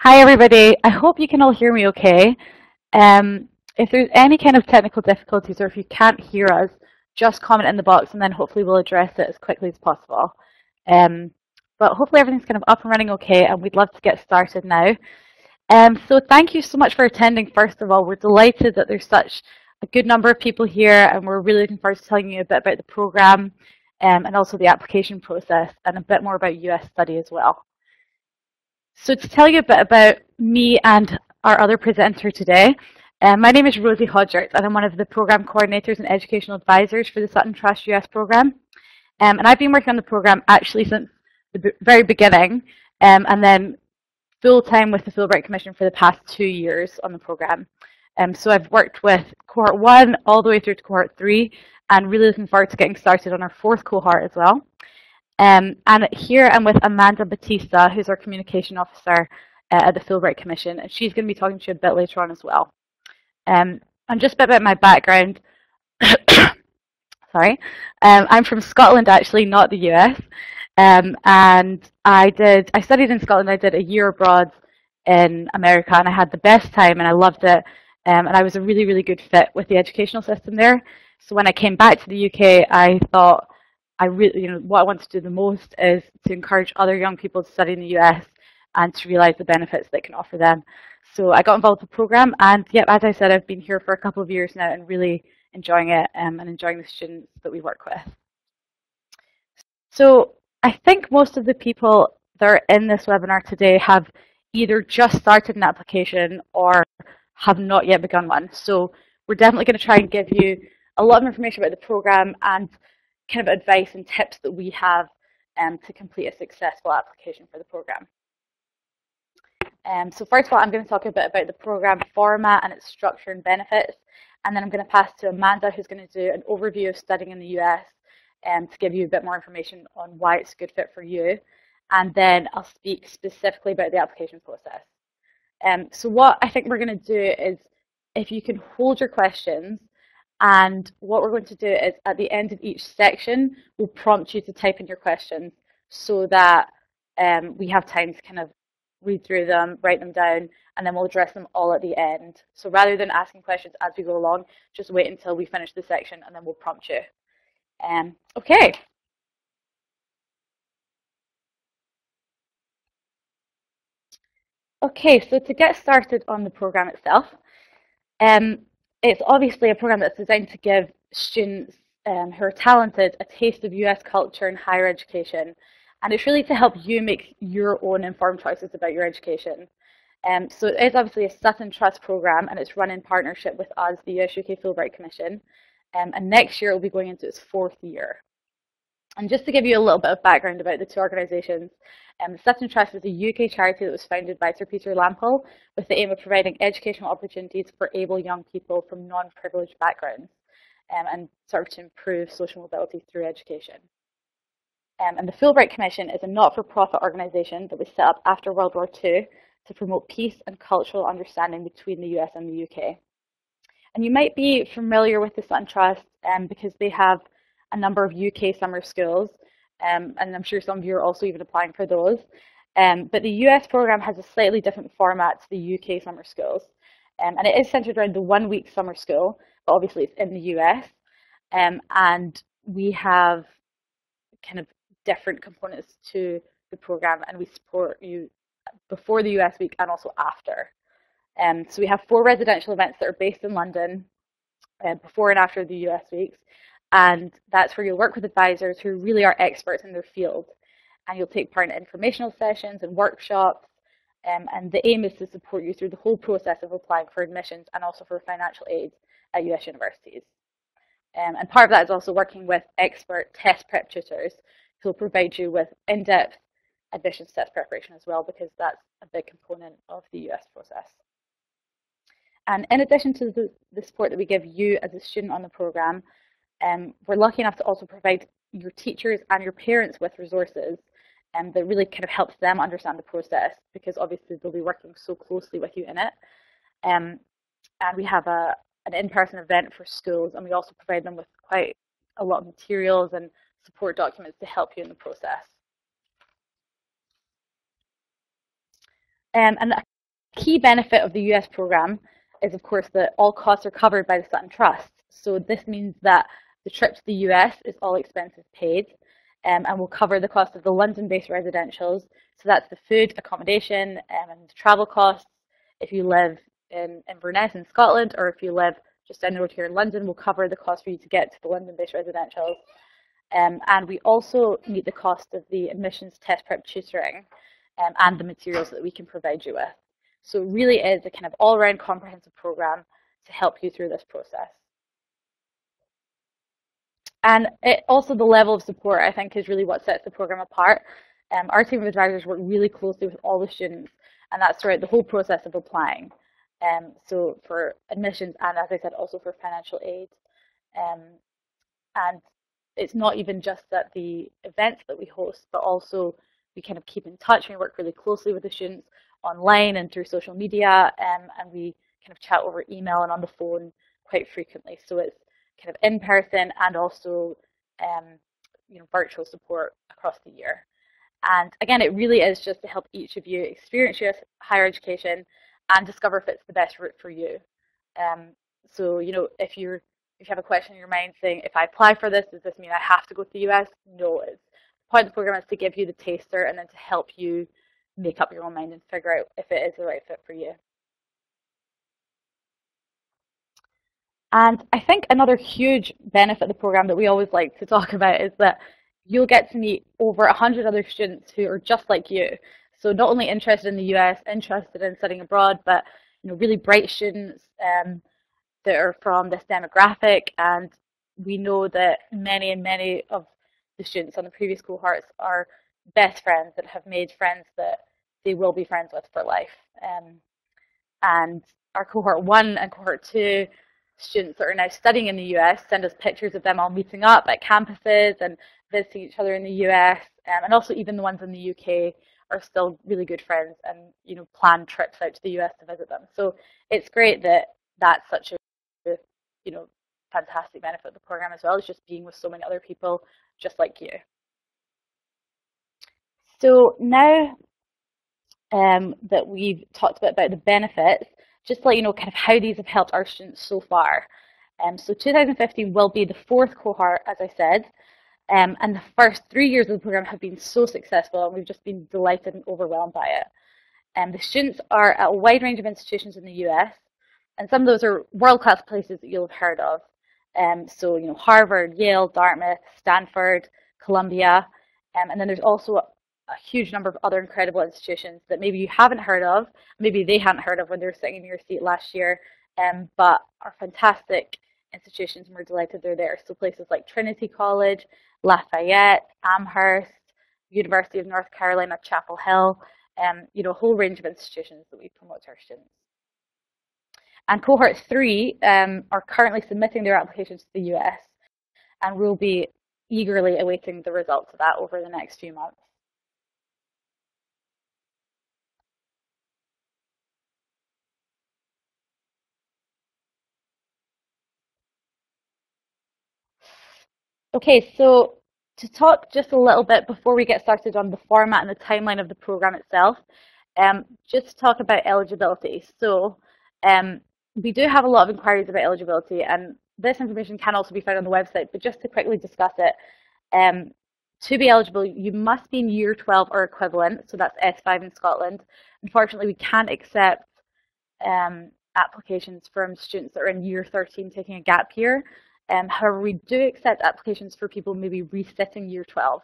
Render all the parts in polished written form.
Hi everybody, I hope you can all hear me okay. If there's any kind of technical difficulties or if you can't hear us, just comment in the box and then hopefully we'll address it as quickly as possible. But hopefully everything's kind of up and running okay and we'd love to get started now. So thank you so much for attending first of all. We're delighted that there's such a good number of people here and we're really looking forward to telling you a bit about the programme and also the application process and a bit more about US study as well. So to tell you a bit about me and our other presenter today, my name is Rosie Hodgert and I'm one of the program coordinators and educational advisors for the Sutton Trust US Programme. And I've been working on the programme actually since the very beginning and then full-time with the Fulbright Commission for the past 2 years on the programme. So I've worked with cohort 1 all the way through to cohort 3 and really looking forward to getting started on our 4th cohort as well. And here I'm with Amanda Batista, who's our communication officer at the Fulbright Commission, and she's going to be talking to you a bit later on as well. And just a bit about my background. Sorry, I'm from Scotland actually, not the US. And I studied in Scotland. I did a year abroad in America, and I had the best time, and I loved it. And I was a really, really good fit with the educational system there. So when I came back to the UK, I thought, what I want to do the most is to encourage other young people to study in the US and to realize the benefits that it can offer them. So I got involved with the program, and yep, as I said, I've been here for a couple of years now and really enjoying it and enjoying the students that we work with. So I think most of the people that are in this webinar today have either just started an application or have not yet begun one. So we're definitely going to try and give you a lot of information about the program and kind of advice and tips that we have to complete a successful application for the program. So first of all, I'm going to talk a bit about the program format and its structure and benefits, and then I'm going to pass to Amanda, who's going to do an overview of studying in the US to give you a bit more information on why it's a good fit for you, and then I'll speak specifically about the application process. So what I think we're going to do is, if you can hold your questions, and what we're going to do is at the end of each section, we'll prompt you to type in your questions so that we have time to kind of read through them, write them down, and then we'll address them all at the end. So rather than asking questions as we go along, just wait until we finish the section and then we'll prompt you. Okay. Okay, so to get started on the program itself, it's obviously a program that's designed to give students who are talented a taste of US culture and higher education. And it's really to help you make your own informed choices about your education. So it is obviously a Sutton Trust program, and it's run in partnership with us, the US-UK Fulbright Commission. And next year it will be going into its 4th year. And just to give you a little bit of background about the two organisations, the Sutton Trust is a UK charity that was founded by Sir Peter Lampole with the aim of providing educational opportunities for able young people from non-privileged backgrounds and sort of to improve social mobility through education. And the Fulbright Commission is a not-for-profit organisation that was set up after World War II to promote peace and cultural understanding between the US and the UK. And you might be familiar with the Sutton Trust because they have a number of UK summer schools, and I'm sure some of you are also even applying for those. But the US program has a slightly different format to the UK summer schools. And it is centered around the 1-week summer school, but obviously it's in the US. And we have kind of different components to the program, and we support you before the US week and also after. So we have 4 residential events that are based in London before and after the US weeks. And that's where you'll work with advisors who really are experts in their field. And you'll take part in informational sessions and workshops. And the aim is to support you through the whole process of applying for admissions and also for financial aid at US universities. And part of that is also working with expert test prep tutors who will provide you with in-depth admissions test preparation as well, because that's a big component of the US process. And in addition to the support that we give you as a student on the program, we're lucky enough to also provide your teachers and your parents with resources that really kind of helps them understand the process, because obviously they'll be working so closely with you in it. And we have an in-person event for schools, and we also provide them with quite a lot of materials and support documents to help you in the process. And Key benefit of the US program is, of course, that all costs are covered by the Sutton Trust. So this means that the trip to the US is all expenses paid, and will cover the cost of the London-based residentials. So that's the food, accommodation, and the travel costs. If you live in Inverness in Scotland, or if you live just down the road here in London, we'll cover the cost for you to get to the London-based residentials. And we also meet the cost of the admissions test prep tutoring and the materials that we can provide you with. So it really is a kind of all-around comprehensive program to help you through this process. And also the level of support, I think, is really what sets the program apart. Our team of advisors work really closely with all the students, and that's throughout the whole process of applying. So for admissions and, as I said, also for financial aid. And it's not even just at the events that we host, but also we kind of keep in touch. We work really closely with the students online and through social media, and we kind of chat over email and on the phone quite frequently. So it's kind of in person and also virtual support across the year. And again, it really is just to help each of you experience your higher education and discover if it's the best route for you. So if you have a question in your mind saying, if I apply for this, does this mean I have to go to the US? No, the point of the program is to give you the taster and then to help you make up your own mind and figure out if it is the right fit for you. And I think another huge benefit of the program that we always like to talk about is that you'll get to meet over 100 other students who are just like you. So not only interested in the US, interested in studying abroad, but really bright students that are from this demographic. And we know that many of the students on the previous cohorts are best friends that have made friends that they will be friends with for life. And our cohort 1 and cohort 2 students that are now studying in the US send us pictures of them all meeting up at campuses and visiting each other in the US, and also even the ones in the UK are still really good friends and plan trips out to the US to visit them. So it's great that that's such a fantastic benefit of the program, as well as just being with so many other people just like you. So now that we've talked a bit about the benefits, just to let you know kind of how these have helped our students so far. So 2015 will be the 4th cohort, as I said, and the first 3 years of the program have been so successful, and we've just been delighted and overwhelmed by it. The students are at a wide range of institutions in the US, and some of those are world-class places that you'll have heard of. So Harvard, Yale, Dartmouth, Stanford, Columbia, and then there's also a huge number of other incredible institutions that maybe you haven't heard of, maybe they hadn't heard of when they were sitting in your seat last year, but are fantastic institutions, and we're delighted they're there. So places like Trinity College, Lafayette, Amherst, University of North Carolina, Chapel Hill, a whole range of institutions that we promote to our students. And cohort 3 are currently submitting their applications to the US, and we'll be eagerly awaiting the results of that over the next few months. Okay, so to talk just a little bit before we get started on the format and the timeline of the program itself, just to talk about eligibility. So we do have a lot of inquiries about eligibility, and this information can also be found on the website, but just to quickly discuss it, to be eligible, you must be in Year 12 or equivalent, so that's S5 in Scotland. Unfortunately, we can't accept applications from students that are in Year 13 taking a gap year. However, we do accept applications for people maybe resitting Year 12,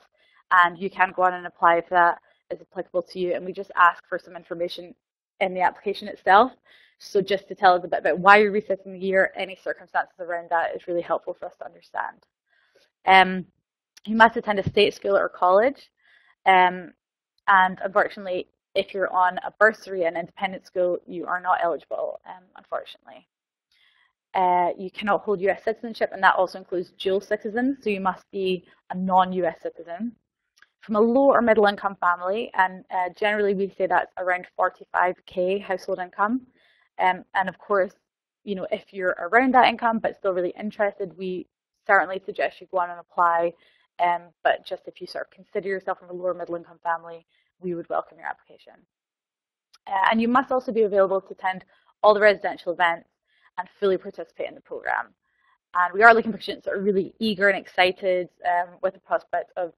and you can go on and apply if that is applicable to you, and we just ask for some information in the application itself. So just to tell us a bit about why you're resitting the year, any circumstances around that is really helpful for us to understand. You must attend a state school or college, and unfortunately, if you're on a bursary in an independent school, you are not eligible, unfortunately. You cannot hold US citizenship, and that also includes dual citizens, so you must be a non-US citizen. From a low or middle income family, and generally we say that's around 45K household income. And of course, if you're around that income but still really interested, we certainly suggest you go on and apply. But just if you sort of consider yourself from a lower middle income family, we would welcome your application. And you must also be available to attend all the residential events and fully participate in the programme. And we are looking for students that are really eager and excited with the prospect of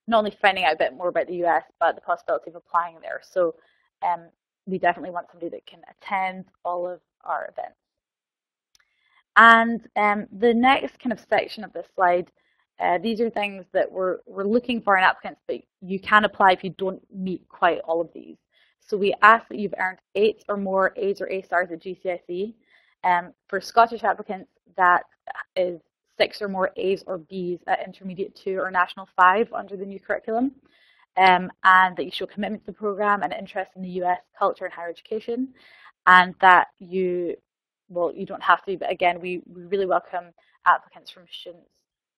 not only finding out a bit more about the US, but the possibility of applying there. So we definitely want somebody that can attend all of our events. And the next kind of section of this slide, these are things that we're looking for in applicants, but you can apply if you don't meet quite all of these. So we ask that you've earned 8 or more A's or A stars at GCSE. For Scottish applicants, that is 6 or more A's or B's at Intermediate 2 or National 5 under the new curriculum. And that you show commitment to the programme and interest in the US culture and higher education, and that you don't have to, but again, we really welcome applicants from students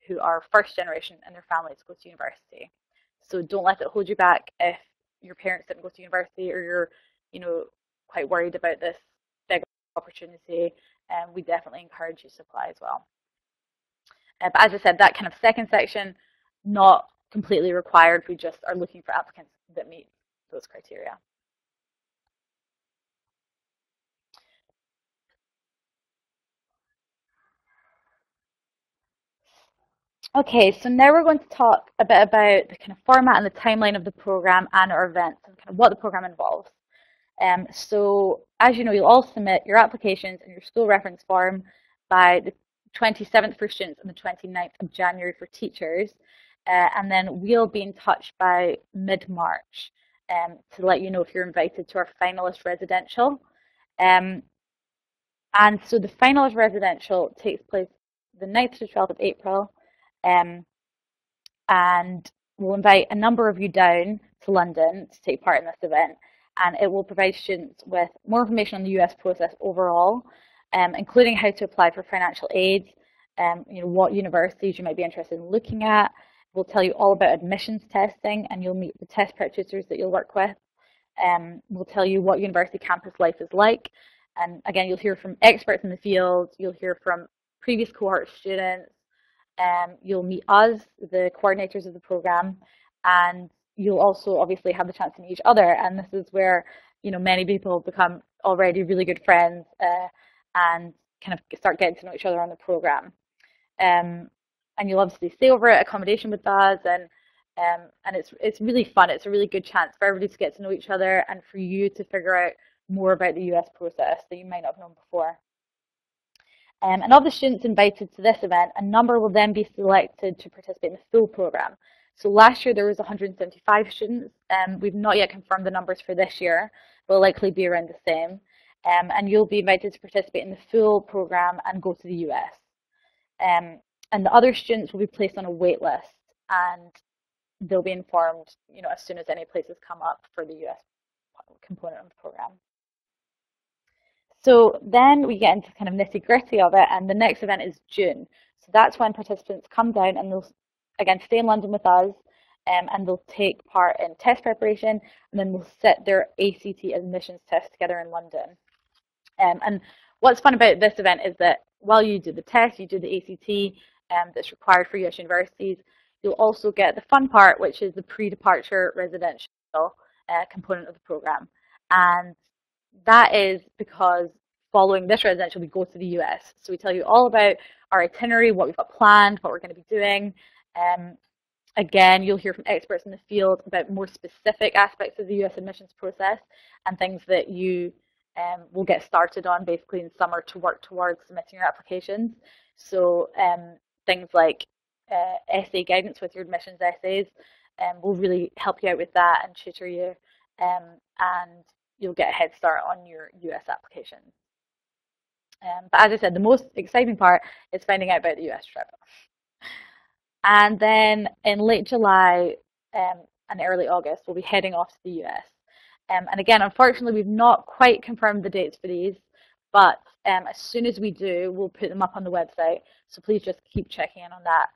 who are first generation in their families to go to university. So don't let it hold you back if your parents didn't go to university or you're quite worried about this big opportunity. We definitely encourage you to apply as well. But as I said, that kind of second section, not completely required. We just are looking for applicants that meet those criteria. Okay, so now we're going to talk a bit about the kind of format and the timeline of the programme and our events and kind of what the programme involves. So as you know, you'll all submit your applications and your school reference form by the 27th for students and the 29th of January for teachers. And then we'll be in touch by mid-March to let you know if you're invited to our finalist residential. And so the finalist residential takes place the 9th to 12th of April. And we'll invite a number of you down to London to take part in this event, and it will provide students with more information on the US process overall, including how to apply for financial aid, what universities you might be interested in looking at. We'll tell you all about admissions testing, and you'll meet the test prep tutors that you'll work with. We'll tell you what university campus life is like, and again, you'll hear from experts in the field, you'll hear from previous cohort students, you'll meet us, the coordinators of the programme, and you'll also obviously have the chance to meet each other. And this is where many people become already really good friends and kind of start getting to know each other on the programme. And you'll obviously stay over at accommodation with us, and it's really fun. It's a really good chance for everybody to get to know each other and for you to figure out more about the US process that you might not have known before. And of the students invited to this event, a number will then be selected to participate in the full programme. So last year there was 175 students. We've not yet confirmed the numbers for this year, but will likely be around the same. And you'll be invited to participate in the full programme and go to the US. And the other students will be placed on a wait list, and they'll be informed, as soon as any places come up for the US component of the programme. So then we get into kind of nitty gritty of it, and the next event is June. So that's when participants come down and they'll, again, stay in London with us, and they'll take part in test preparation, and then they'll sit their ACT admissions test together in London. And what's fun about this event is that while you do the test, you do the ACT that's required for US universities, you'll also get the fun part, which is the pre-departure residential component of the programme. And that is because following this residential, we go to the US. So we tell you all about our itinerary, what we've got planned, what we're going to be doing. Again, you'll hear from experts in the field about more specific aspects of the US admissions process and things that you will get started on basically in summer to work towards submitting your applications. So things like essay guidance with your admissions essays will really help you out with that and tutor you, and you'll get a head start on your US application. But as I said, the most exciting part is finding out about the US trip. And then in late July and early August, we'll be heading off to the US. And again, unfortunately, we've not quite confirmed the dates for these, but as soon as we do, we'll put them up on the website. So please just keep checking in on that.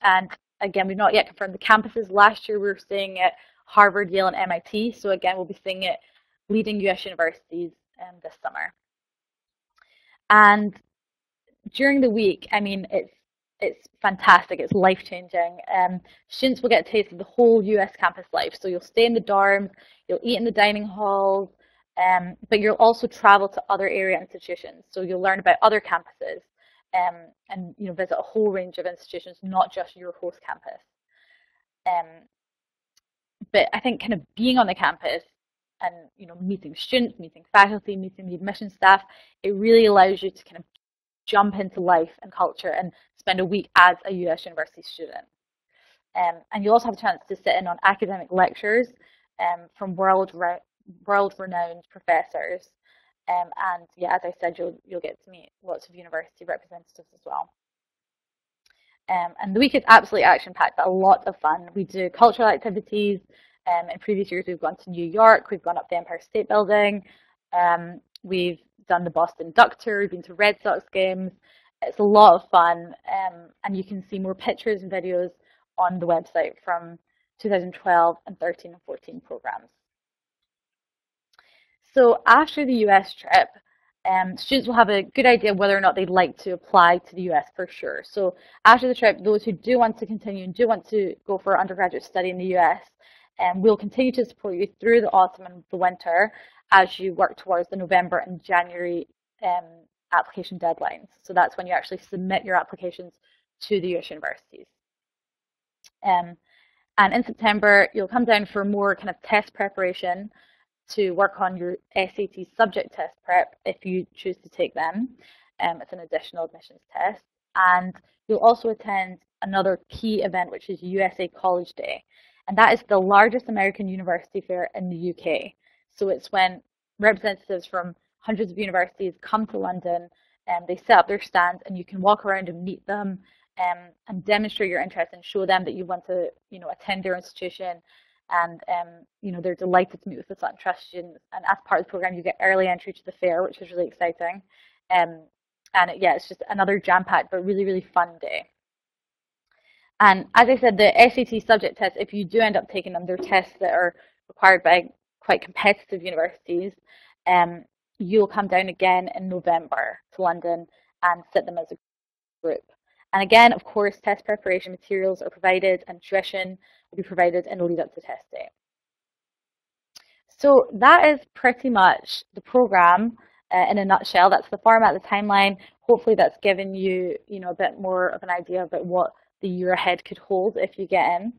And again, we've not yet confirmed the campuses. Last year, we were staying at Harvard, Yale, and MIT. So again, we'll be staying at leading US universities this summer. And during the week, I mean, it's fantastic. It's life-changing. Students will get a taste of the whole US campus life. So you'll stay in the dorms, you'll eat in the dining halls, but you'll also travel to other area institutions. So you'll learn about other campuses and visit a whole range of institutions, not just your host campus. But I think kind of being on the campus and meeting students, meeting faculty, meeting the admission staff, it really allows you to kind of jump into life and culture and spend a week as a US university student. And you also have a chance to sit in on academic lectures from world-renowned professors. And yeah, as I said, you'll get to meet lots of university representatives as well. And the week is absolutely action-packed, but a lot of fun. We do cultural activities. In previous years, we've gone to New York. We've gone up the Empire State Building. We've done the Boston Duck Tour. We've been to Red Sox games. It's a lot of fun. And you can see more pictures and videos on the website from 2012 and 13 and 14 programs. So after the US trip, students will have a good idea whether or not they'd like to apply to the US for sure. So after the trip, those who do want to continue and do want to go for undergraduate study in the US, we'll continue to support you through the autumn and the winter as you work towards the November and January application deadlines. So that's when you actually submit your applications to the US universities. And in September, you'll come down for more kind of test preparation to work on your SAT subject test prep if you choose to take them. It's an additional admissions test. And you'll also attend another key event, which is USA College Day. And that is the largest American university fair in the UK. So it's when representatives from hundreds of universities come to London and they set up their stands, and you can walk around and meet them and demonstrate your interest and show them that you want to attend their institution. And they're delighted to meet with the Sutton Trust students. And as part of the program, you get early entry to the fair, which is really exciting. Yeah, it's just another jam-packed but really, really fun day. And as I said, the SAT subject tests, if you do end up taking them, they're tests that are required by quite competitive universities. You'll come down again in November to London and sit them as a group. And again, of course, test preparation materials are provided and tuition will be provided in the lead up to test day. So that is pretty much the program in a nutshell. That's the format, the timeline. Hopefully that's given you, a bit more of an idea about what the year ahead could hold if you get in.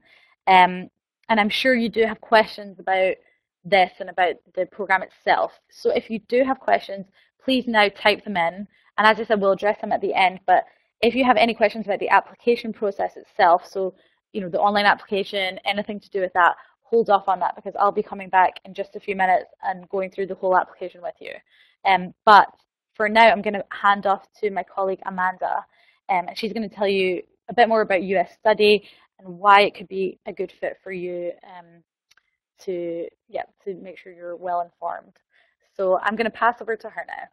And I'm sure you do have questions about this and about the program itself. So if you do have questions, please now type them in. And as I said, we'll address them at the end. But if you have any questions about the application process itself, so the online application, anything to do with that, hold off on that, because I'll be coming back in just a few minutes and going through the whole application with you. But for now, I'm going to hand off to my colleague Amanda, and she's going to tell you a bit more about US study and why it could be a good fit for you to make sure you're well informed. So I'm going to pass over to her now.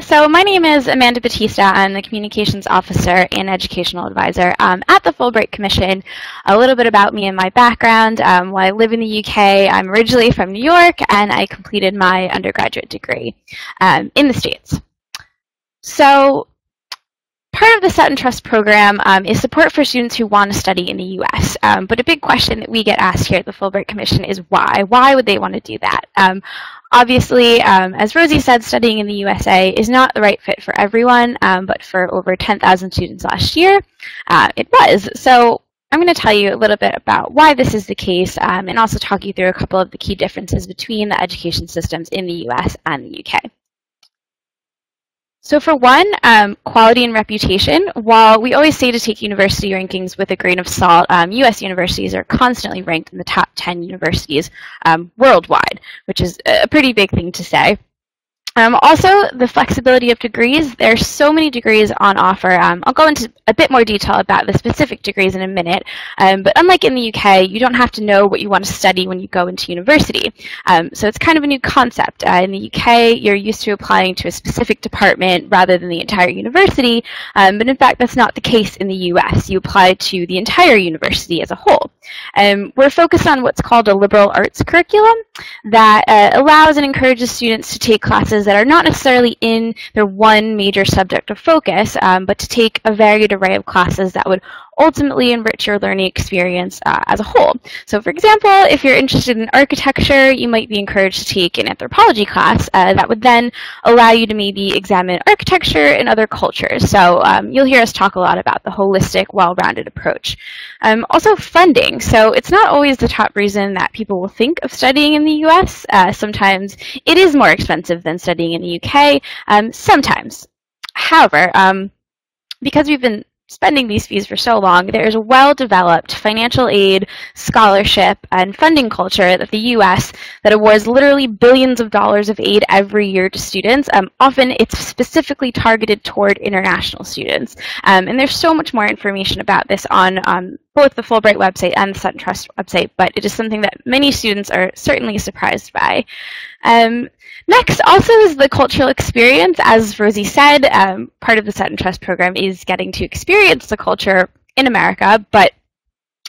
So my name is Amanda Batista. I'm the Communications Officer and Educational Advisor at the Fulbright Commission. A little bit about me and my background. While I live in the UK, I'm originally from New York, and I completed my undergraduate degree in the States. So part of the Sutton Trust program is support for students who want to study in the US. But a big question that we get asked here at the Fulbright Commission is why? Why would they want to do that? Obviously, as Rosie said, studying in the USA is not the right fit for everyone, but for over 10,000 students last year, it was. So I'm going to tell you a little bit about why this is the case, and also talk you through a couple of the key differences between the education systems in the US and the UK. So for one, quality and reputation. While we always say to take university rankings with a grain of salt, US universities are constantly ranked in the top 10 universities worldwide, which is a pretty big thing to say. Also, the flexibility of degrees. There's so many degrees on offer. I'll go into a bit more detail about the specific degrees in a minute. But unlike in the UK, you don't have to know what you want to study when you go into university. So it's kind of a new concept. In the UK, you're used to applying to a specific department rather than the entire university. But in fact, that's not the case in the US. You apply to the entire university as a whole. We're focused on what's called a liberal arts curriculum that allows and encourages students to take classes that are not necessarily in their one major subject of focus, but to take a varied array of classes that would ultimately enrich your learning experience as a whole. So for example, if you're interested in architecture, you might be encouraged to take an anthropology class that would then allow you to maybe examine architecture in other cultures. So you'll hear us talk a lot about the holistic, well-rounded approach. Also funding. So it's not always the top reason that people will think of studying in the US. Sometimes it is more expensive than studying in the UK. Sometimes. However, because we've been spending these fees for so long, there is a well-developed financial aid, scholarship, and funding culture that the U.S. that awards literally billions of dollars of aid every year to students. Often it's specifically targeted toward international students. And there's so much more information about this on both the Fulbright website and the Sutton Trust website, but it is something that many students are certainly surprised by. Next, also is the cultural experience. As Rosie said, part of the Sutton Trust program is getting to experience the culture in America, but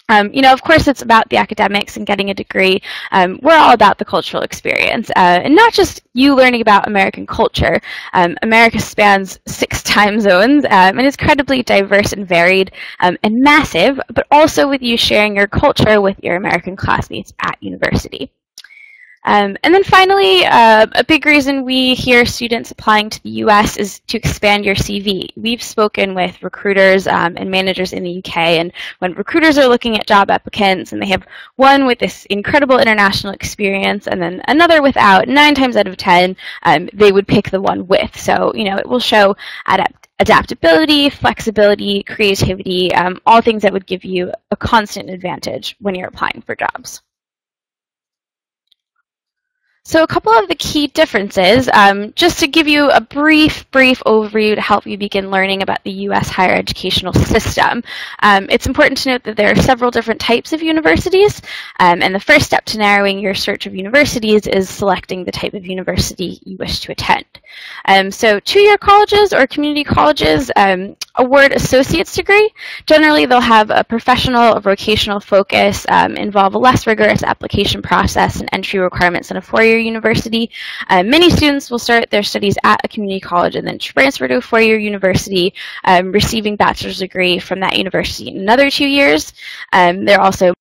of course, it's about the academics and getting a degree. We're all about the cultural experience, and not just you learning about American culture. America spans 6 time zones and is incredibly diverse and varied and massive, but also with you sharing your culture with your American classmates at university. And then finally, a big reason we hear students applying to the US is to expand your CV. We've spoken with recruiters and managers in the UK, and when recruiters are looking at job applicants and they have one with this incredible international experience and then another without, 9 times out of 10, they would pick the one with. So, it will show adaptability, flexibility, creativity, all things that would give you a constant advantage when you're applying for jobs. So a couple of the key differences, just to give you a brief overview to help you begin learning about the U.S. higher educational system. It's important to note that there are several different types of universities, and the first step to narrowing your search of universities is selecting the type of university you wish to attend. So 2-year colleges or community colleges award associate's degree. Generally, they'll have a professional or vocational focus, involve a less rigorous application process and entry requirements than a 4-year university. Many students will start their studies at a community college and then transfer to a 4-year university, receiving bachelor's degree from that university in another 2 years. They're also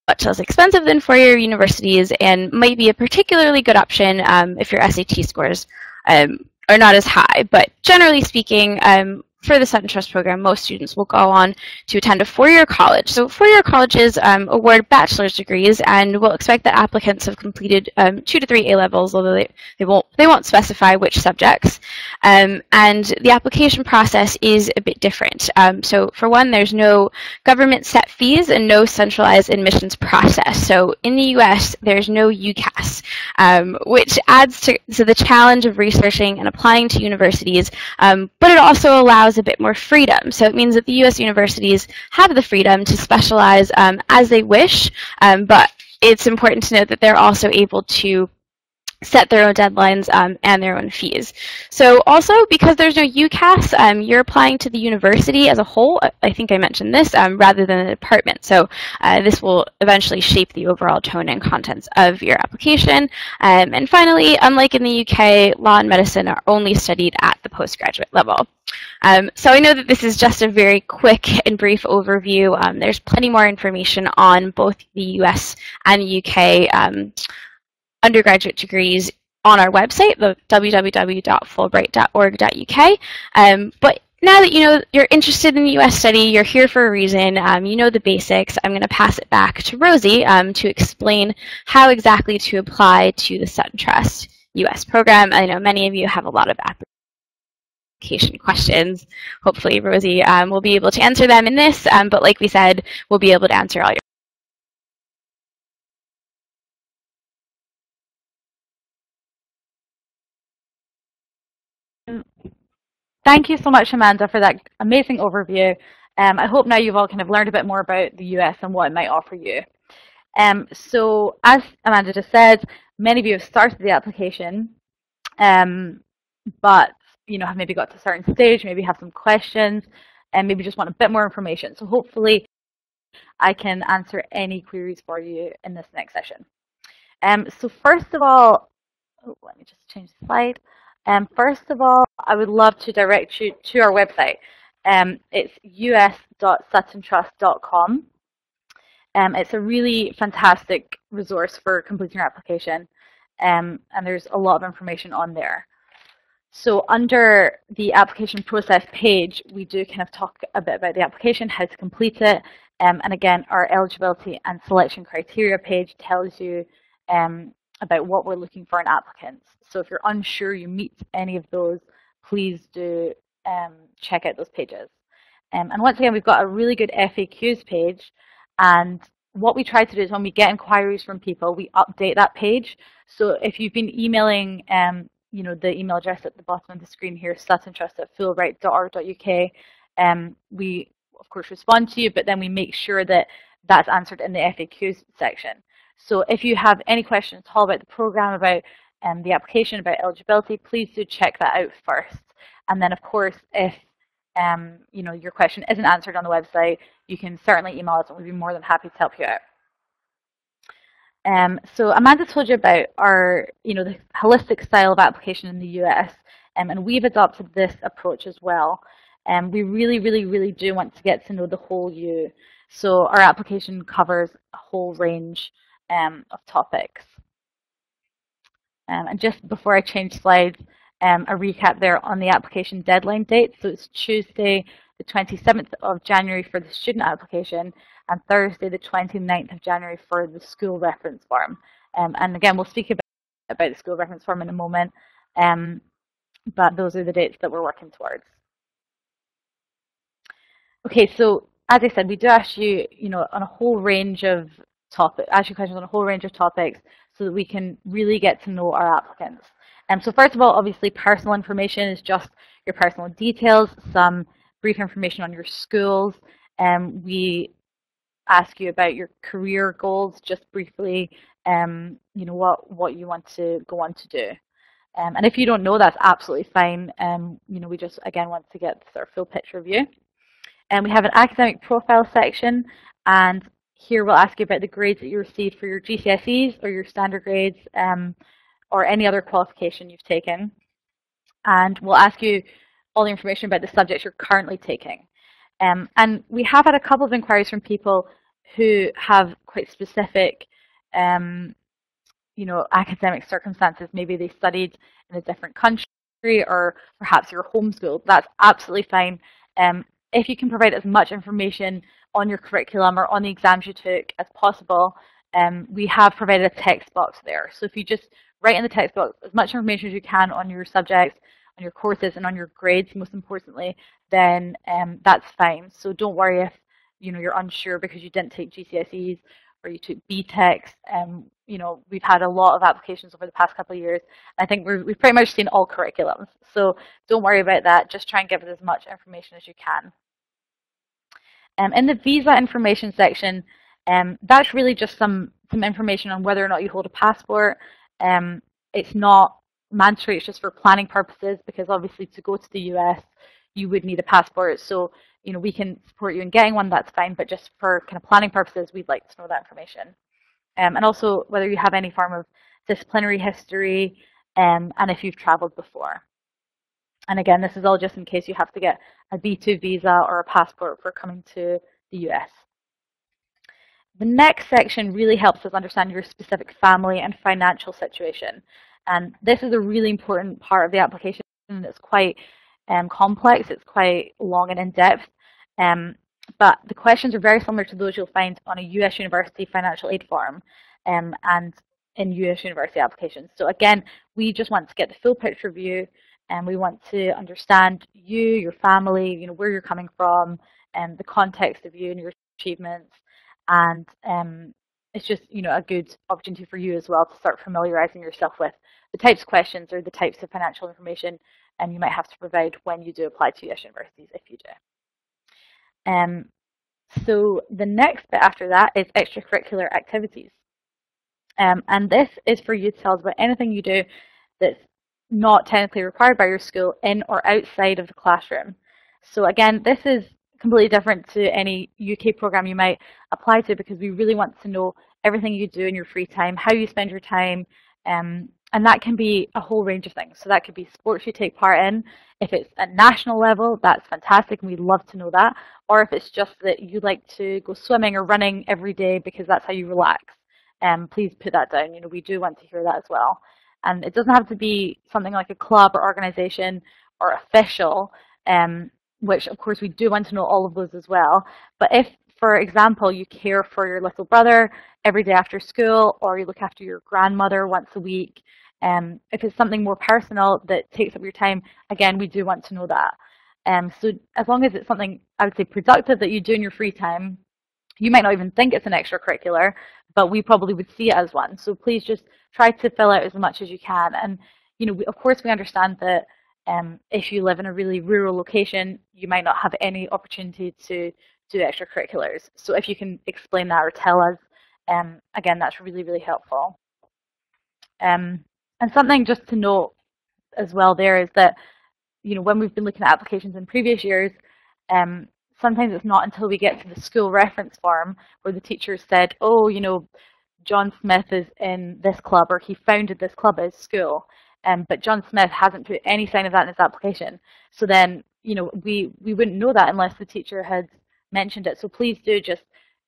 much less expensive than 4-year universities and might be a particularly good option if your SAT scores are not as high. But generally speaking, for the Sutton Trust program, most students will go on to attend a 4-year college. So 4-year colleges award bachelor's degrees, and we'll expect that applicants have completed 2 to 3 A-levels, although they won't specify which subjects. And the application process is a bit different. So for one, there's no government set fees and no centralized admissions process. So in the US, there's no UCAS, which adds to the challenge of researching and applying to universities, but it also allows a bit more freedom. So it means that the US universities have the freedom to specialize as they wish, but it's important to note that they're also able to set their own deadlines and their own fees. So also, because there's no UCAS, you're applying to the university as a whole. I think I mentioned this, rather than the department. So this will eventually shape the overall tone and contents of your application. And finally, unlike in the UK, law and medicine are only studied at the postgraduate level. So I know that this is just a very quick and brief overview. There's plenty more information on both the US and the UK undergraduate degrees on our website, the www.fulbright.org.uk. But now that you're interested in the US study, you're here for a reason, you know the basics, I'm going to pass it back to Rosie to explain how exactly to apply to the Sutton Trust US program. I know many of you have a lot of application questions. Hopefully Rosie will be able to answer them in this, but like we said, we'll be able to answer all your Thank you so much, Amanda, for that amazing overview. I hope now you've all kind of learned a bit more about the US and what it might offer you. So as Amanda just said, many of you have started the application, but have maybe got to a certain stage, maybe have some questions, and maybe just want a bit more information. So hopefully I can answer any queries for you in this next session. So first of all, let me just change the slide. First of all, I would love to direct you to our website. It's us.suttontrust.com. It's a really fantastic resource for completing your application, and there's a lot of information on there. So under the application process page, we do kind of talk a bit about the application, how to complete it, and again, our eligibility and selection criteria page tells you about what we're looking for in applicants. So if you're unsure you meet any of those, please do check out those pages. And once again, we've got a really good FAQs page, and what we try to do is when we get inquiries from people, we update that page. So if you've been emailing you know, the email address at the bottom of the screen here, suttontrust@fulbright.org.uk, we of course respond to you, but then we make sure that that's answered in the FAQs section. So if you have any questions at all about the program, about the application, about eligibility, please do check that out first. And then of course, if you know, your question isn't answered on the website, you can certainly email us and we'd be more than happy to help you out. So Amanda told you about our, you know, the holistic style of application in the US, and we've adopted this approach as well. We really do want to get to know the whole you. So our application covers a whole range of topics. And just before I change slides, a recap there on the application deadline date. So it's Tuesday, the 27th of January for the student application, and Thursday, the 29th of January for the school reference form. And again, we'll speak about the school reference form in a moment, but those are the dates that we're working towards. Okay, so as I said, we do ask you, you know, on a whole range of topics, ask you questions on a whole range of topics so that we can really get to know our applicants. So first of all, obviously, personal information is just your personal details, some brief information on your schools. We ask you about your career goals, just briefly, you know, what you want to go on to do. And if you don't know, that's absolutely fine. You know, we just, again, want to get sort of full picture of you. And we have an academic profile section, and here we'll ask you about the grades that you received for your GCSEs or your standard grades, or any other qualification you've taken. And we'll ask you all the information about the subjects you're currently taking. And we have had a couple of inquiries from people who have quite specific you know, academic circumstances. Maybe they studied in a different country, or perhaps you're homeschooled. That's absolutely fine. If you can provide as much information on your curriculum or on the exams you took as possible, we have provided a text box there. So if you just write in the text box as much information as you can on your subjects, on your courses, and on your grades, most importantly, then that's fine. So don't worry if, you know, you're unsure because you didn't take GCSEs or you took BTECs. You know, we've had a lot of applications over the past couple of years. I think we've pretty much seen all curriculums. So don't worry about that. Just try and give us as much information as you can. In the visa information section, that's really just some information on whether or not you hold a passport. It's not mandatory, it's just for planning purposes, because obviously to go to the US, you would need a passport. So, you know, we can support you in getting one, that's fine, but just for kind of planning purposes, we'd like to know that information. And also whether you have any form of disciplinary history, and if you've traveled before. And again, this is all just in case you have to get a B2 visa or a passport for coming to the US. The next section really helps us understand your specific family and financial situation. And this is a really important part of the application. It's quite complex, it's quite long and in-depth. But the questions are very similar to those you'll find on a US university financial aid form and in US university applications. So again, we just want to get the full picture of you, and we want to understand you, your family, you know, where you're coming from, and the context of you and your achievements. And it's just, you know, a good opportunity for you as well to start familiarizing yourself with the types of questions or the types of financial information you might have to provide when you do apply to US universities, if you do. So the next bit after that is extracurricular activities. And this is for you to tell us about anything you do that's not technically required by your school in or outside of the classroom. So again, this is completely different to any UK program you might apply to, because we really want to know everything you do in your free time, how you spend your time, and that can be a whole range of things. So that could be sports you take part in. If it's at national level, that's fantastic, and we'd love to know that. Or if it's just that you like to go swimming or running every day because that's how you relax, please put that down. You know, we do want to hear that as well. And it doesn't have to be something like a club or organization or official, which of course we do want to know all of those as well. But if, for example, you care for your little brother every day after school, or you look after your grandmother once a week, if it's something more personal that takes up your time, again, we do want to know that. So as long as it's something, I would say, productive that you do in your free time, you might not even think it's an extracurricular, but we probably would see it as one. So please just try to fill out as much as you can. And, you know, of course we understand that if you live in a really rural location, you might not have any opportunity to do extracurriculars. So if you can explain that or tell us, again, that's really, really helpful. And something just to note as well there is that, you know, when we've been looking at applications in previous years, sometimes it's not until we get to the school reference form where the teacher said, oh, you know, John Smith is in this club, or he founded this club at his school, but John Smith hasn't put any sign of that in his application. So then, you know, we wouldn't know that unless the teacher had mentioned it. So please do just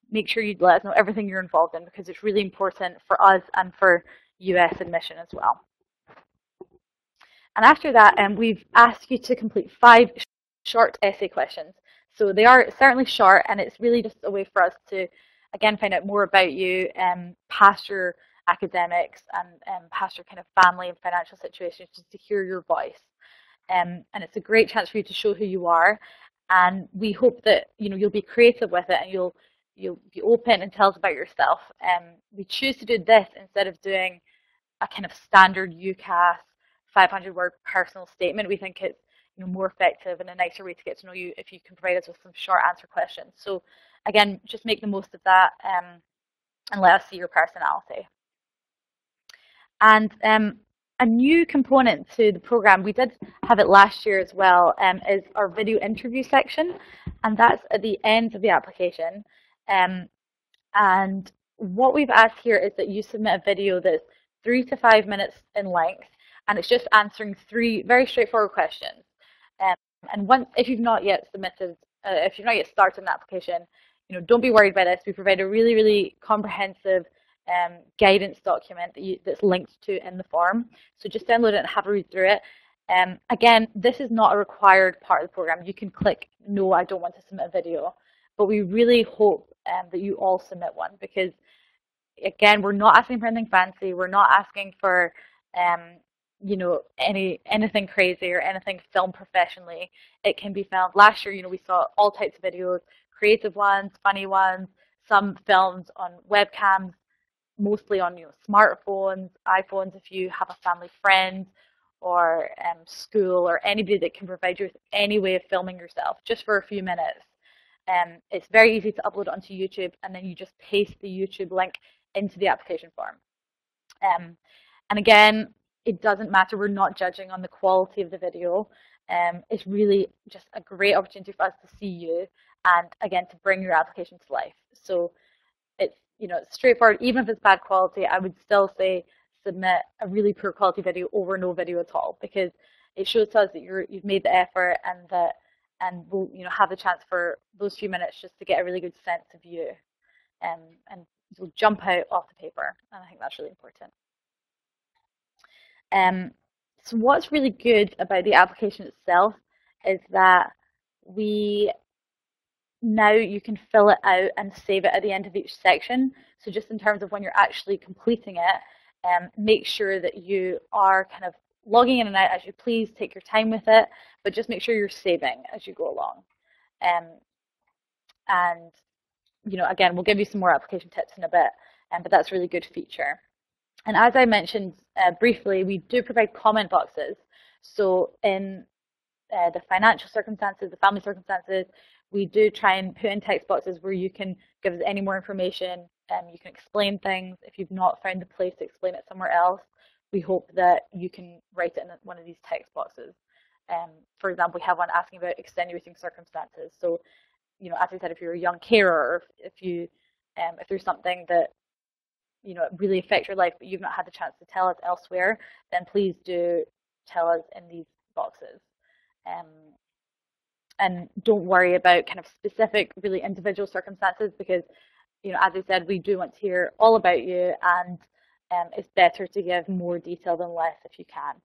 make sure you let us know everything you're involved in, because it's really important for us and for US admission as well. And after that, we've asked you to complete 5 short essay questions. So they are certainly short, and it's really just a way for us to, again, find out more about you, past your academics and past your kind of family and financial situations, just to hear your voice. And it's a great chance for you to show who you are. And we hope that, you know, you'll be creative with it, and you'll be open and tell us about yourself. We choose to do this instead of doing a kind of standard UCAS 500-word personal statement. We think it's, you know, more effective and a nicer way to get to know you if you can provide us with some short answer questions. So again, just make the most of that, and let us see your personality. And a new component to the program, we did have it last year as well, is our video interview section, and that's at the end of the application. And what we've asked here is that you submit a video that's 3 to 5 minutes in length, and it's just answering 3 very straightforward questions. And once, if you've not yet submitted, if you've not yet started an application, you know, don't be worried by this. We provide a really, really comprehensive guidance document that's linked to in the form. So just download it and have a read through it. Again, this is not a required part of the program. You can click, no, I don't want to submit a video. But we really hope that you all submit one, because, again, we're not asking for anything fancy. We're not asking for, you know, anything crazy or anything filmed professionally. It can be filmed. Last year, you know, we saw all types of videos, creative ones, funny ones, some filmed on webcams, mostly on, you know, smartphones, iPhones, if you have a family friend or school or anybody that can provide you with any way of filming yourself just for a few minutes. It's very easy to upload it onto YouTube, and then you just paste the YouTube link into the application form. And again, it doesn't matter. We're not judging on the quality of the video. It's really just a great opportunity for us to see you, and again, to bring your application to life. So it's, you know, it's straightforward. Even if it's bad quality, I would still say submit a really poor quality video over no video at all, because it shows to us that you've made the effort, and we'll, you know, have the chance for those few minutes just to get a really good sense of you, and you'll jump out off the paper, and I think that's really important. So what's really good about the application itself is that now you can fill it out and save it at the end of each section. So just in terms of when you're actually completing it, make sure that you are kind of logging in and out as you please, take your time with it, but just make sure you're saving as you go along. And, you know, again, we'll give you some more application tips in a bit, but that's a really good feature. And as I mentioned briefly, we do provide comment boxes. So in the financial circumstances, the family circumstances, we do try and put in text boxes where you can give us any more information. You can explain things. If you've not found the place to explain it somewhere else, we hope that you can write it in one of these text boxes. For example, we have one asking about extenuating circumstances. So as I said, if you're a young carer, or if there's something that it really affects your life, but you've not had the chance to tell us elsewhere, then please do tell us in these boxes. And don't worry about kind of specific, really individual circumstances, because, as I said, we do want to hear all about you, and it's better to give more detail than less if you can.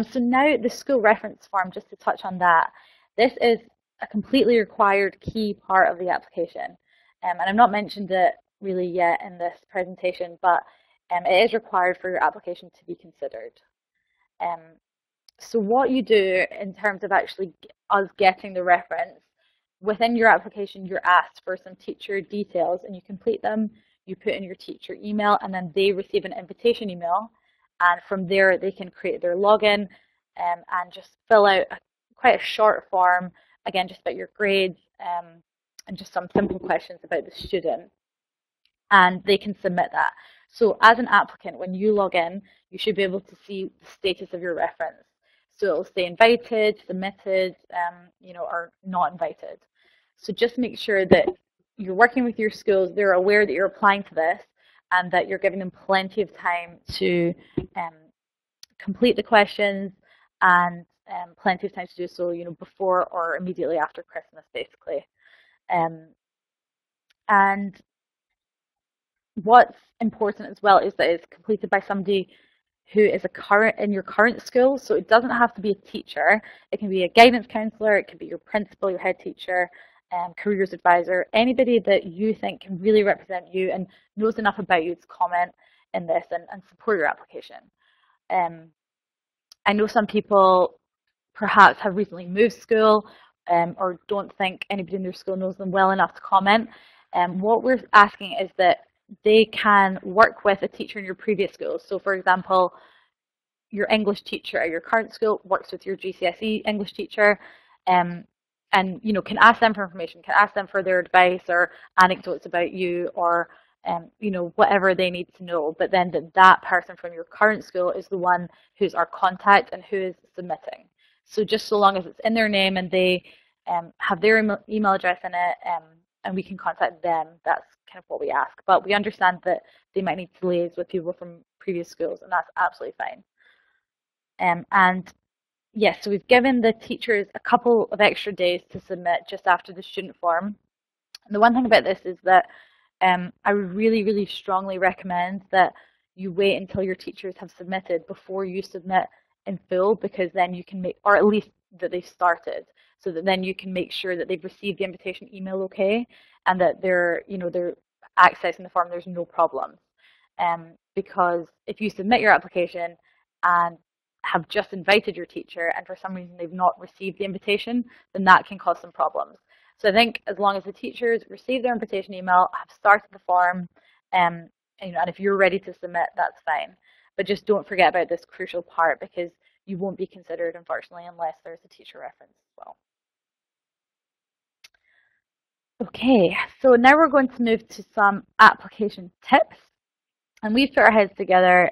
So now the school reference form, just to touch on that. This is a completely required key part of the application. And I've not mentioned it really yet in this presentation, but it is required for your application to be considered. So what you do in terms of actually us getting the reference, within your application you're asked for some teacher details, and you complete them, you put in your teacher email, and then they receive an invitation email, and from there they can create their login and just fill out quite a short form, again just about your grades and just some simple questions about the student, and they can submit that. So as an applicant, when you log in, you should be able to see the status of your reference. So it'll say invited, submitted, or not invited. So just make sure that you're working with your schools, they're aware that you're applying to this, and that you're giving them plenty of time to complete the questions, and plenty of time to do so, before or immediately after Christmas, basically. And what's important as well is that it's completed by somebody who is in your current school. So it doesn't have to be a teacher. It can be a guidance counselor, it could be your principal, your head teacher, careers advisor, anybody that you think can really represent you and knows enough about you to comment in this and support your application. I know some people perhaps have recently moved school or don't think anybody in their school knows them well enough to comment. What we're asking is that they can work with a teacher in your previous school. So for example, your English teacher at your current school works with your GCSE English teacher, and can ask them for information, can ask them for their advice or anecdotes about you, or whatever they need to know. But then that person from your current school is the one who's our contact and who is submitting. So just so long as it's in their name and they have their email address in it, and we can contact them, that's kind of what we ask. But we understand that they might need to liaise with people from previous schools, and that's absolutely fine. And yes, so we've given the teachers a couple of extra days to submit just after the student form. And the one thing about this is that I would really, really strongly recommend that you wait until your teachers have submitted before you submit in full, because then you can make, or at least that they've started, so that then you can make sure that they've received the invitation email okay, and that they're accessing the form, there's no problems. Because if you submit your application and have just invited your teacher and for some reason they've not received the invitation, then that can cause some problems. So I think as long as the teachers receive their invitation email, have started the form, and if you're ready to submit, that's fine. But just don't forget about this crucial part, because you won't be considered, unfortunately, unless there's a teacher reference as well. Okay, so now we're going to move to some application tips. And we've put our heads together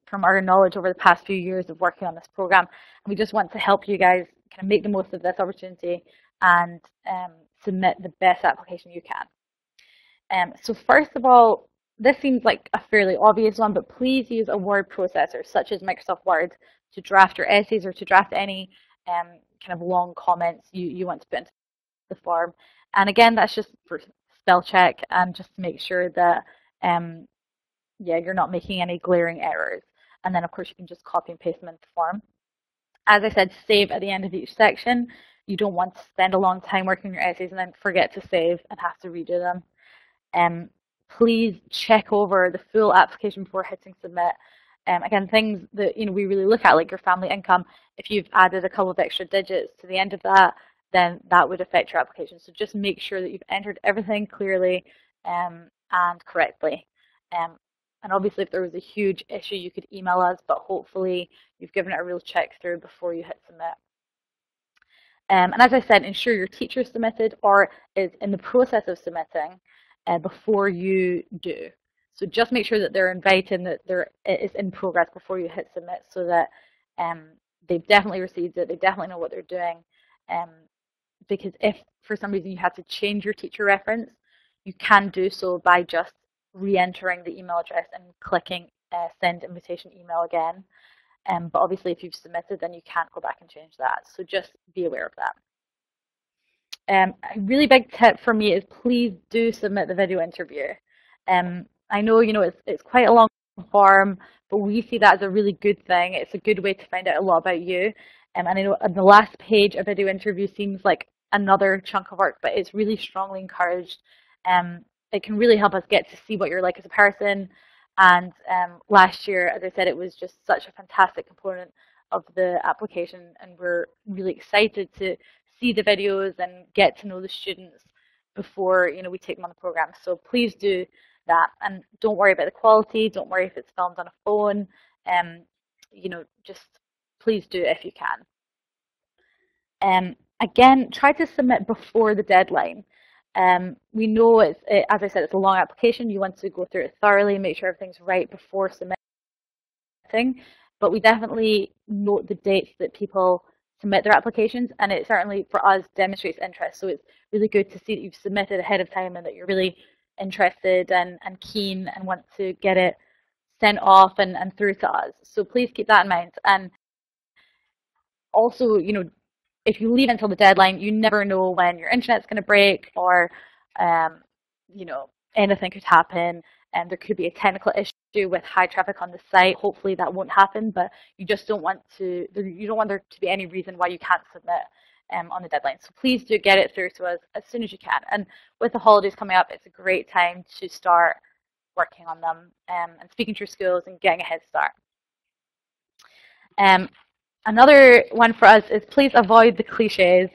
from our knowledge over the past few years of working on this program. And we just want to help you guys kind of make the most of this opportunity and submit the best application you can. So first of all, this seems like a fairly obvious one, but please use a word processor such as Microsoft Word to draft your essays or to draft any kind of long comments you want to put into the form. And again, that's just for spell check and just to make sure that you're not making any glaring errors. And then of course you can just copy and paste them into the form. As I said, save at the end of each section. You don't want to spend a long time working on your essays and then forget to save and have to redo them. Please check over the full application before hitting submit. Again, things that we really look at, like your family income. If you've added a couple of extra digits to the end of that, then that would affect your application. So just make sure that you've entered everything clearly and correctly. And obviously, if there was a huge issue, you could email us, but hopefully you've given it a real check through before you hit submit. And as I said, ensure your teacher submitted or is in the process of submitting before you do. So just make sure that they're invited and that it is in progress before you hit submit, so that they've definitely received it, they definitely know what they're doing, because if for some reason you had to change your teacher reference, you can do so by just re-entering the email address and clicking send invitation email again. But obviously if you've submitted, then you can't go back and change that. So just be aware of that. A really big tip for me is please do submit the video interview. I know, it's quite a long form, but we see that as a really good thing. It's a good way to find out a lot about you. And I know on the last page, a video interview seems like another chunk of work, but it's really strongly encouraged. It can really help us get to see what you're like as a person. And last year, as I said, it was just such a fantastic component of the application, and we're really excited to see the videos and get to know the students before we take them on the program. So please do that, and don't worry about the quality. Don't worry if it's filmed on a phone. Just please do if you can. Again, try to submit before the deadline. We know as I said, it's a long application. You want to go through it thoroughly, make sure everything's right before submitting. But we definitely note the dates that people submit their applications, and it certainly for us demonstrates interest. So it's really good to see that you've submitted ahead of time and that you're really interested and keen and want to get it sent off and through to us. So please keep that in mind. And also, if you leave until the deadline, you never know when your internet's going to break, or anything could happen, and there could be a technical issue with high traffic on the site. Hopefully that won't happen, but you just don't want there to be any reason why you can't submit on the deadline. So please do get it through to us as soon as you can. And with the holidays coming up, it's a great time to start working on them and speaking to your schools and getting a head start. Another one for us is please avoid the cliches.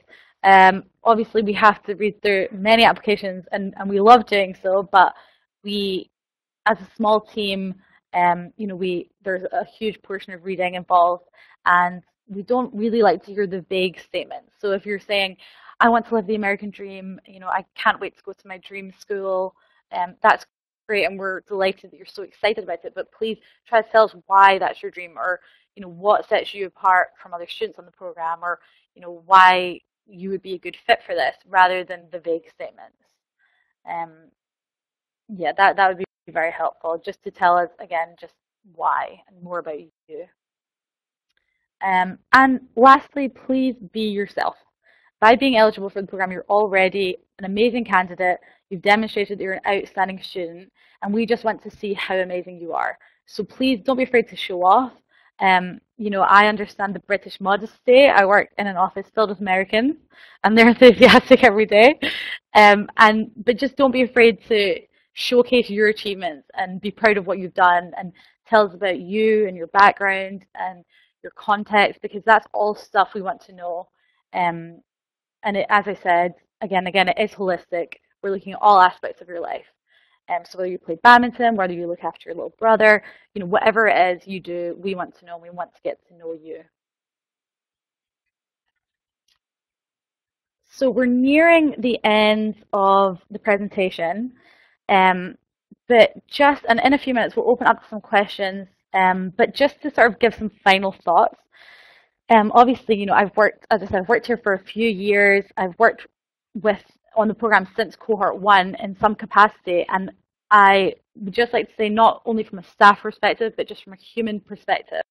Obviously, we have to read through many applications, and we love doing so, but we, as a small team, there's a huge portion of reading involved, and we don't really like to hear the vague statements. So if you're saying, I want to live the American dream, I can't wait to go to my dream school, that's great, and we're delighted that you're so excited about it, but please try to tell us why that's your dream, or what sets you apart from other students on the program, or why you would be a good fit for this, rather than the vague statements. Yeah, that would be very helpful, just to tell us again just why and more about you. And lastly, please be yourself. By being eligible for the program, you're already an amazing candidate. You've demonstrated that you're an outstanding student, and we just want to see how amazing you are. So please don't be afraid to show off. I understand the British modesty. I work in an office filled with Americans, and they're enthusiastic every day. But just don't be afraid to showcase your achievements and be proud of what you've done, and tell us about you and your background and your context, because that's all stuff we want to know. And as I said, again, it is holistic. We're looking at all aspects of your life. So whether you play badminton, whether you look after your little brother, whatever it is you do, we want to know, and we want to get to know you. So we're nearing the end of the presentation, but in a few minutes we'll open up to some questions, but just to sort of give some final thoughts. Obviously, I've worked here for a few years. I've worked on the program since cohort 1 in some capacity, and I would just like to say, not only from a staff perspective, but just from a human perspective,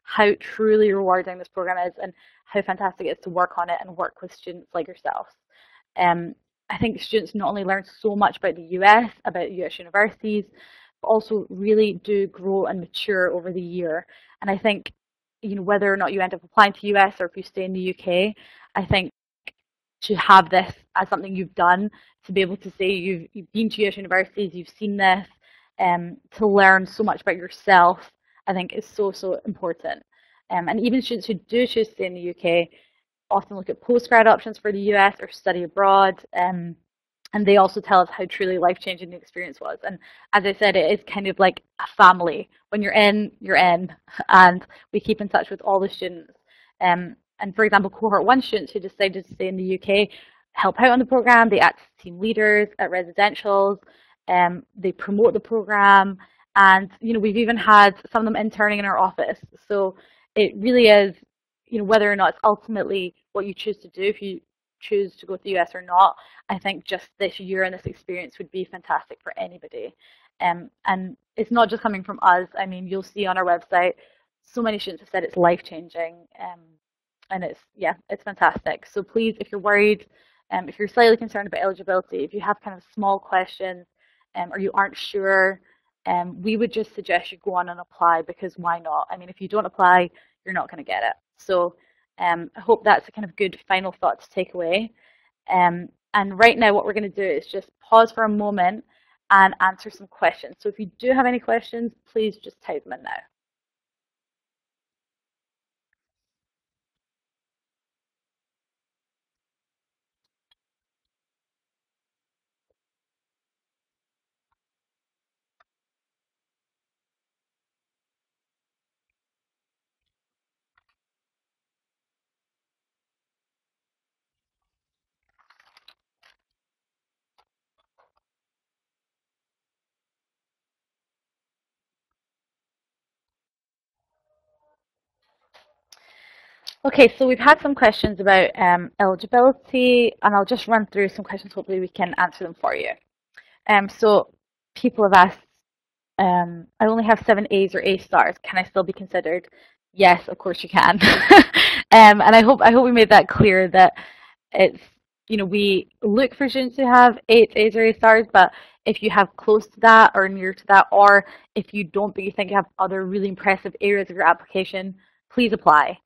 how truly rewarding this program is, and how fantastic it is to work on it and work with students like yourselves. I think students not only learn so much about the US, about US universities, but also really do grow and mature over the year. And I think, whether or not you end up applying to US or if you stay in the UK, I think to have this as something you've done, to be able to say you've been to US universities, you've seen this, to learn so much about yourself, I think is so, so important. And even students who do choose to stay in the UK often look at postgrad options for the US or study abroad, and they also tell us how truly life-changing the experience was. And as I said, it is kind of like a family. When you're in, and we keep in touch with all the students. And for example, cohort 1 students who decided to stay in the UK help out on the program. They act as team leaders at residentials. They promote the program, and we've even had some of them interning in our office. So it really is, whether or not it's ultimately what you choose to do. If you choose to go to the US or not, I think just this year and this experience would be fantastic for anybody. And it's not just coming from us. I mean, you'll see on our website, so many students have said it's life-changing. And it's fantastic. So please, if you're worried, if you're slightly concerned about eligibility, if you have kind of small questions, or you aren't sure, we would just suggest you go on and apply, because why not? I mean, if you don't apply, you're not going to get it. So I hope that's a kind of good final thought to take away. And right now what we're going to do is just pause for a moment and answer some questions. So if you do have any questions, please just type them in now. Okay, so we've had some questions about eligibility, and I'll just run through some questions. Hopefully we can answer them for you. So people have asked, I only have 7 A's or A stars. Can I still be considered? Yes, of course you can. And I hope we made that clear, that it's, we look for students who have 8 A's or A stars, but if you have close to that or near to that, or if you don't but you think you have other really impressive areas of your application, please apply.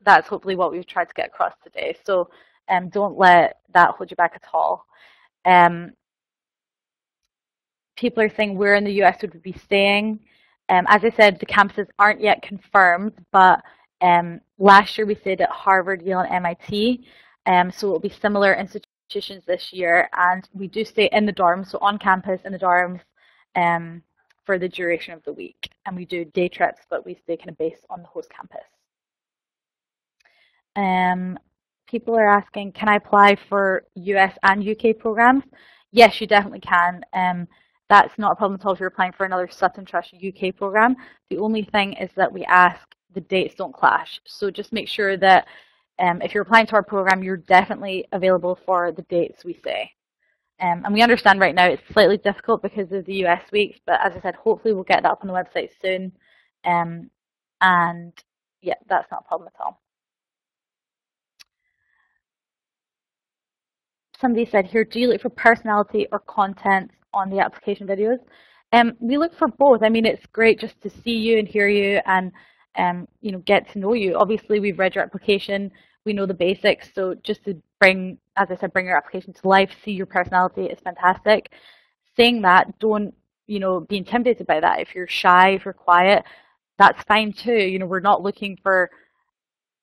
That's hopefully what we've tried to get across today. So don't let that hold you back at all. People are saying where in the US would we be staying. As I said, the campuses aren't yet confirmed, but last year we stayed at Harvard, Yale, and MIT. So it will be similar institutions this year, and we do stay in the dorms, so on campus in the dorms, for the duration of the week. And we do day trips, but we stay kind of based on the host campus. People are asking, can I apply for US and UK programs? Yes, you definitely can. That's not a problem at all if you're applying for another Sutton Trust UK program. The only thing is that we ask the dates don't clash. So just make sure that if you're applying to our program, you're definitely available for the dates we say. And we understand right now it's slightly difficult because of the US weeks, but as I said, hopefully we'll get that up on the website soon. And yeah, that's not a problem at all. Somebody said here, do you look for personality or content on the application videos? We look for both. I mean, it's great just to see you and hear you and get to know you. Obviously, we've read your application. We know the basics. So just to bring, as I said, bring your application to life, see your personality is fantastic. Saying that, don't be intimidated by that. If you're shy, if you're quiet, that's fine too. We're not looking for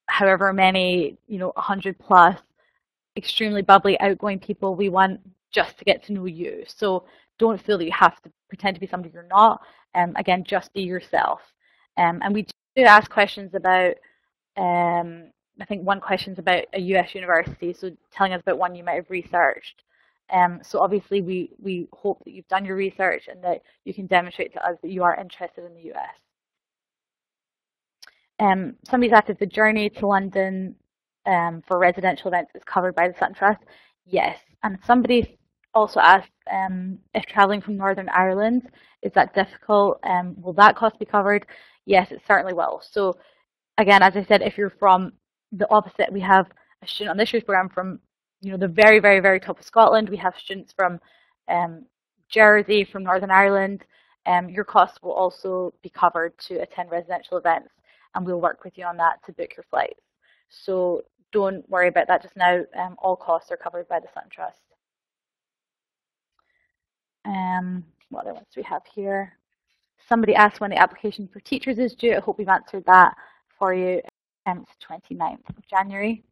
however many, 100 plus extremely bubbly, outgoing people. We want just to get to know you. So don't feel that you have to pretend to be somebody you're not. Again, just be yourself. And we do ask questions about, I think one question's about a US university, so telling us about one you might have researched. So obviously we hope that you've done your research and that you can demonstrate to us that you are interested in the US. Somebody's asked if the journey to London for residential events is covered by the Sutton Trust. Yes. And somebody also asked if travelling from Northern Ireland, is that difficult? Will that cost be covered? Yes, it certainly will. So again, as I said, if you're from the opposite, we have a student on this year's programme from the very, very, very top of Scotland. We have students from Jersey, from Northern Ireland. Your costs will also be covered to attend residential events, and we'll work with you on that to book your flights. So don't worry about that just now. All costs are covered by the Sutton Trust. What other ones do we have here? Somebody asked when the application for teachers is due. I hope we've answered that for you. It's 29th of January.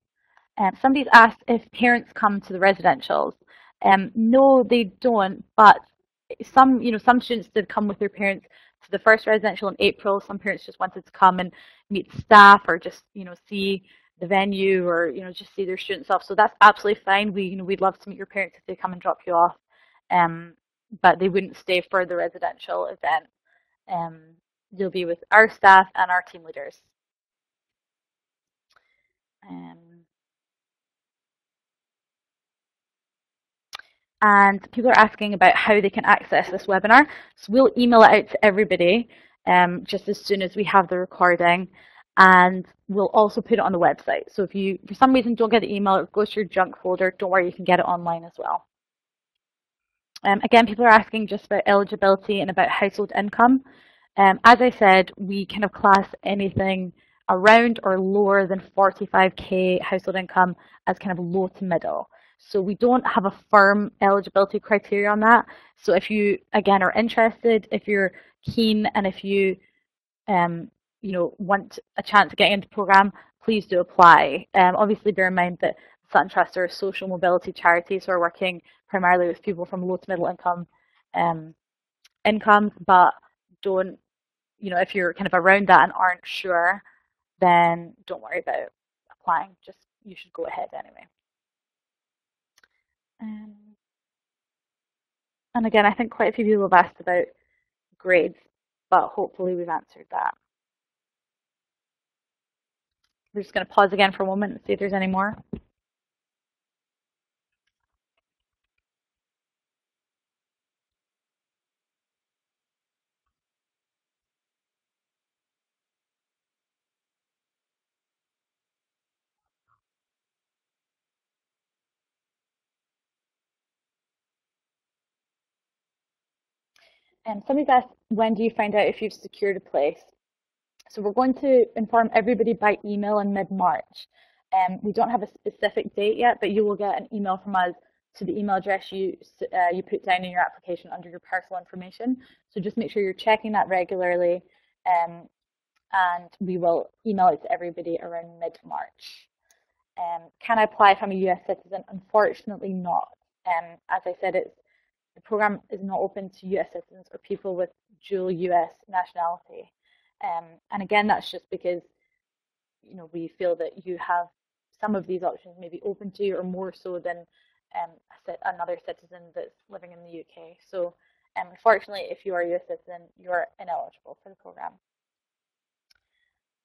Somebody's asked if parents come to the residentials. No, they don't, but some students did come with their parents to the first residential in April. Some parents just wanted to come and meet staff or just see the venue or just see their students off. So that's absolutely fine. We'd love to meet your parents if they come and drop you off, but they wouldn't stay for the residential event. You'll be with our staff and our team leaders. and people are asking about how they can access this webinar. So we'll email it out to everybody just as soon as we have the recording, and we'll also put it on the website. So if you, for some reason, don't get the email, it goes to your junk folder, don't worry, you can get it online as well. Again, people are asking just about eligibility and about household income. As I said, we kind of class anything around or lower than 45k household income as kind of low to middle. So we don't have a firm eligibility criteria on that. So if you, again, are interested, if you're keen, and if you, want a chance to get into the programme, please do apply. Obviously, bear in mind that Sutton Trust are a social mobility charity, so we're working primarily with people from low to middle income incomes, but don't, if you're kind of around that and aren't sure, then don't worry about applying. Just, you should go ahead anyway. And again, I think quite a few people have asked about grades, but hopefully we've answered that. We're just going to pause again for a moment and see if there's any more. Somebody's asked, when do you find out if you've secured a place? So we're going to inform everybody by email in mid-March. We don't have a specific date yet, but you will get an email from us to the email address you put down in your application under your personal information. So just make sure you're checking that regularly, and we will email it to everybody around mid-March. Can I apply if I'm a US citizen? Unfortunately not. As I said, the program is not open to US citizens or people with dual US nationality. And again, that's just because we feel that you have some of these options maybe open to you, or more so than another citizen that's living in the UK. So unfortunately, if you are a US citizen, you are ineligible for the program.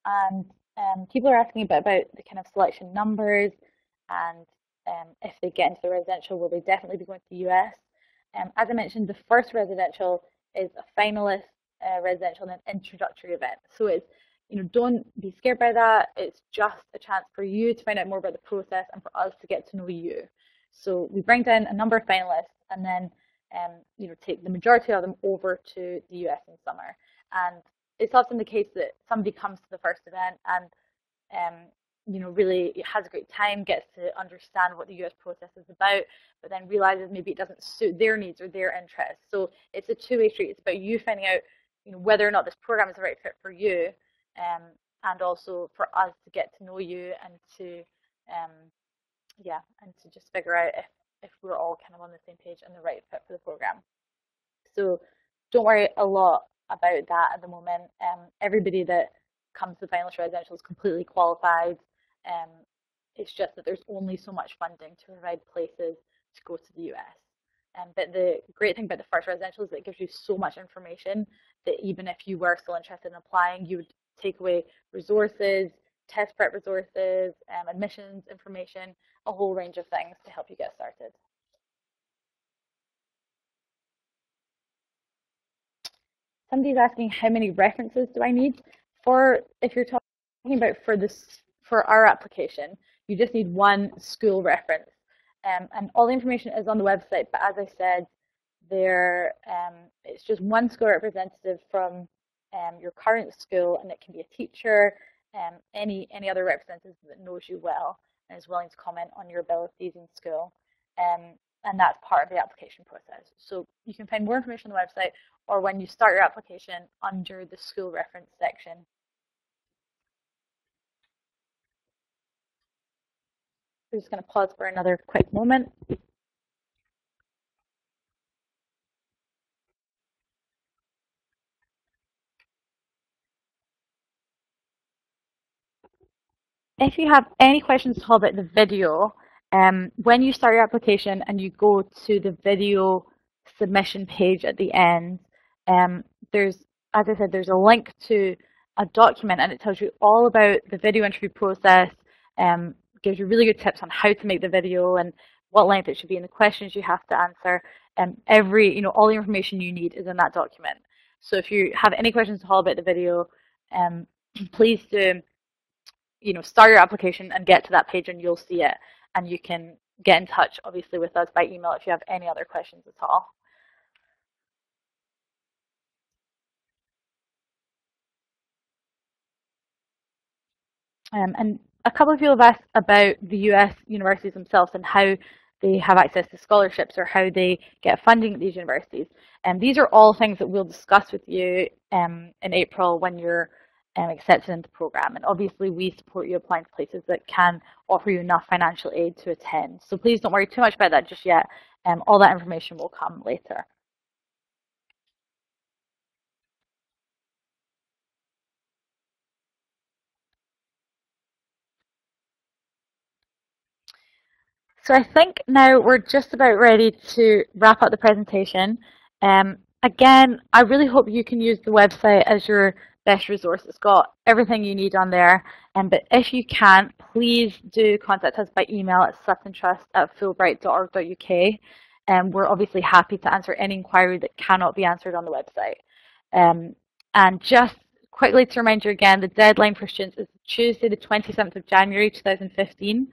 And people are asking about the kind of selection numbers, and if they get into the residential, will they definitely be going to the US? As I mentioned, the first residential is a finalist residential and an introductory event. So it's, don't be scared by that. It's just a chance for you to find out more about the process and for us to get to know you. So we bring down a number of finalists and then, take the majority of them over to the US in summer. And it's often the case that somebody comes to the first event and really has a great time, gets to understand what the US process is about, but then realizes maybe it doesn't suit their needs or their interests. So it's a two-way street. It's about you finding out whether or not this program is the right fit for you, and also for us to get to know you and to just figure out if we're all kind of on the same page and the right fit for the program. So don't worry a lot about that at the moment. Everybody that comes to the finalist residential is completely qualified. It's just that there's only so much funding to provide places to go to the US. But the great thing about the first residential is that it gives you so much information that even if you were still interested in applying, you would take away resources, test prep resources, admissions information, a whole range of things to help you get started. Somebody's asking, how many references do I need? If you're talking about for our application, you just need one school reference. And all the information is on the website, but as I said, it's just one school representative from your current school, and it can be a teacher, any other representative that knows you well and is willing to comment on your abilities in school. And that's part of the application process. So you can find more information on the website, or when you start your application under the school reference section. We're just going to pause for another quick moment. If you have any questions at all about the video, when you start your application and you go to the video submission page at the end, as I said, there's a link to a document, and it tells you all about the video interview process, gives you really good tips on how to make the video and what length it should be, and the questions you have to answer. All the information you need is in that document. So if you have any questions at all about the video, please do, start your application and get to that page, and you'll see it. And you can get in touch, obviously, with us by email if you have any other questions at all. And a couple of you have asked about the US universities themselves and how they have access to scholarships or how they get funding at these universities. And these are all things that we'll discuss with you in April when you're accepted into the program. And obviously we support you applying to places that can offer you enough financial aid to attend. So please don't worry too much about that just yet. All that information will come later. So I think now we're just about ready to wrap up the presentation. Again, I really hope you can use the website as your best resource. It's got everything you need on there. But if you can't, please do contact us by email at suttontrust@fulbright.org.uk. We're obviously happy to answer any inquiry that cannot be answered on the website. And just quickly to remind you again, the deadline for students is Tuesday, the 27th of January 2015.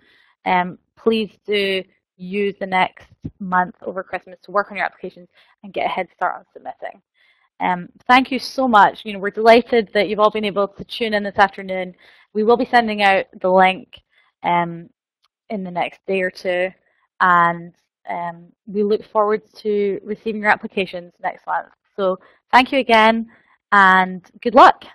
Please do use the next month over Christmas to work on your applications and get a head start on submitting. Thank you so much. We're delighted that you've all been able to tune in this afternoon. We will be sending out the link in the next day or two, and we look forward to receiving your applications next month. So thank you again, and good luck.